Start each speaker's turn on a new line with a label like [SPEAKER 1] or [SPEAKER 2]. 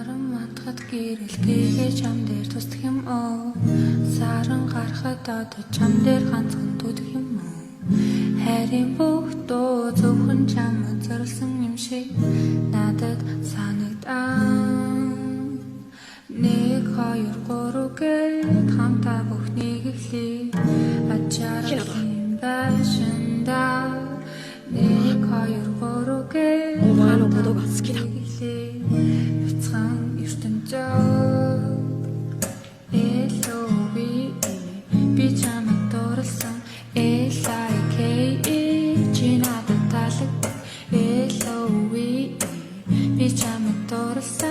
[SPEAKER 1] Наран мантахад гэрэлтэйгээ чам дээр тусдах юм оо. Саран гарахад одоо чам дээр ганцхан дүүдэх юм уу. Хайрын бүх дуу зөвхөн чамд зориулсан юм шиг надад санагдаа. Нэг хоёр гурав гээд хамтаа бүхнийг эхлэе. Ачаарсан байшинда. Нэг хоёр гурав гээд хамтаа бүхнийг эхлэе. Бяцхан ертөнцөө L-O-V-E би чамд дурласан L-I-K-E чи надад таалагдав L-O-V-E би чамд дурласан